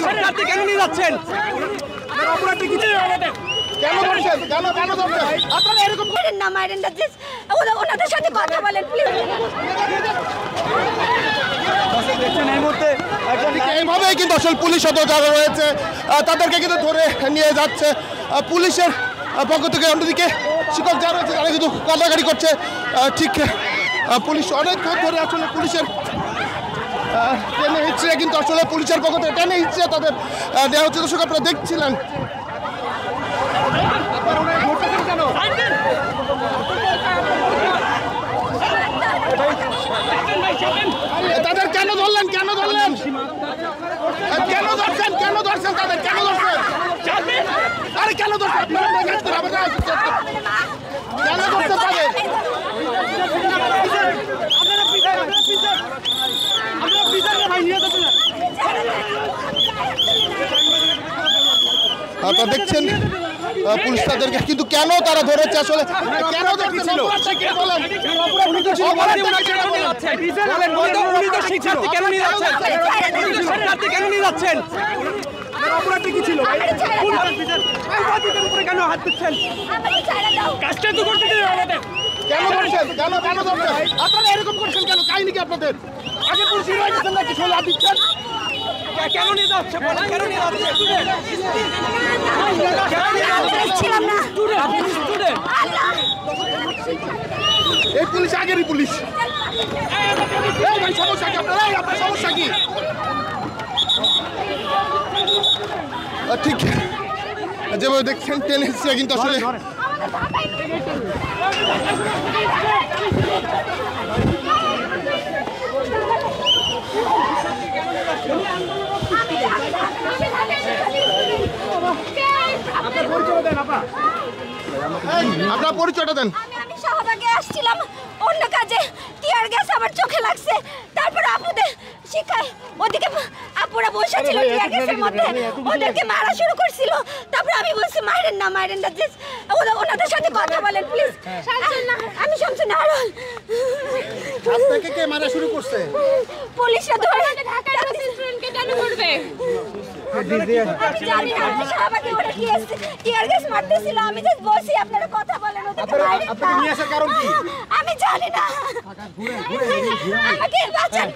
শিক্ষার্থী কেন নিয়ে যাচ্ছেন? অপরাধী কিছু কেন ধরছেন? কেন ধরছেন? আপনারা এরকম করেন না, মাইরেন না, ওনাদের সাথে কথা বলেন প্লিজ। এইভাবেই কিন্তু আসলে পুলিশ যারা রয়েছে তাদেরকে কিন্তু ধরে নিয়ে যাচ্ছে পুলিশের পক্ষ থেকে। অন্যদিকে শিক্ষক যারা রয়েছে তারা কিন্তু কান্নাকাটি করছে। ঠিক পুলিশ অনেকক্ষণ ধরে আসলে পুলিশের টেনে হিচ্ছে কিন্তু আসলে পুলিশের পক্ষ থেকে টেনে হিচ্ছে তাদের দেওয়া হচ্ছে। দর্শক আপনারা দেখছিলেন তাদের কেন ধরলেন? কেন ধরছেন? তাদের কেন ধরছেন? আরে কেন ধরছেন? কেন ধরছেন তাদের? আপনারা দেখছেন পুলিশ তাদেরকে কিন্তু কেন তারা ধরেছে আসলে কেন ধরেছিল? শিক্ষার্থী কেন নিয়ে যাচ্ছেন? অপরাধী কি ছিল? কেন হাত দিচ্ছেন? কাজটা তো করতে দিন আমাদের। কেন ধরছেন? কেন ধরছেন? আপনারা এরকম করছেন কেন? কাহিনী কি আপনাদের? আগে পুলিশ হয়ে গেছেন নাকি ষোলো হাত দিচ্ছেন? কেন নিয়ে যাচ্ছে? কেন নিয়ে যাচ্ছে? এই পুলিশ আগেরই পুলিশ। সমস্যা কি আপনার? আপনার সমস্যা কি? ঠিক যেভাবে দেখছেন টেনেসিয়া কিন্তু আসলে আপনার পরিচয়টা দেন। আমি শাহবাগে আসছিলাম অন্য কাজে, টিয়ার গ্যাস আমার চোখে লাগছে। তারপর আপুদের শিখায় ওদিকে আপুরা বসে ছিল টিয়ার গ্যাসের মধ্যে, ওদেরকে মারা শুরু করছিল। তারপর আমি বলছি মাইরেন না, ওনাদের সাথে কথা বলেন প্লিজ। আমি শামসু নাহারুল। আপনাকে কে মারা শুরু করছে? পুলিশরা ধরে ঢাকার স্টুডেন্টকে কেন করবে? আমি জাস্ট বলছি আপনারা কথা বলেন। আমি জানি না, আমাকে বাঁচান।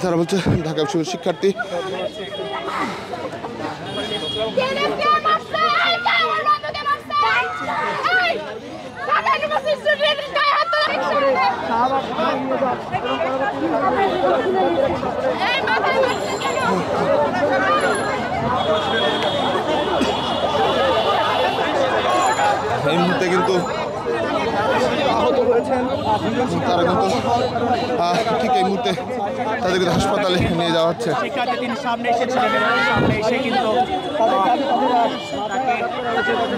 তারা বলছে ঢাকা বিশ্ববিদ্যালয়ের শিক্ষার্থী এই মুহূর্তে কিন্তু আহত হয়েছেন তারা কিন্তু ঠিক এই মুহূর্তে তাদেরকে হাসপাতালে নিয়ে যাওয়া হচ্ছে। তিনি সামনে এসেছিলেন এবং সামনে এসে কিন্তু তাকে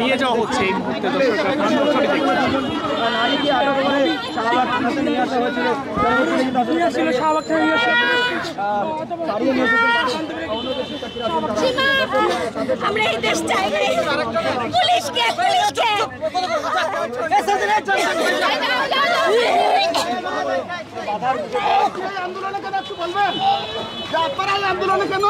নিয়ে যাওয়া হচ্ছে এই মুহূর্তে। আমরা এই দেশ চাই পুলিশকে আন্দোলনে কেন একটু বলবেন? আপনারা আন্দোলনে কেন?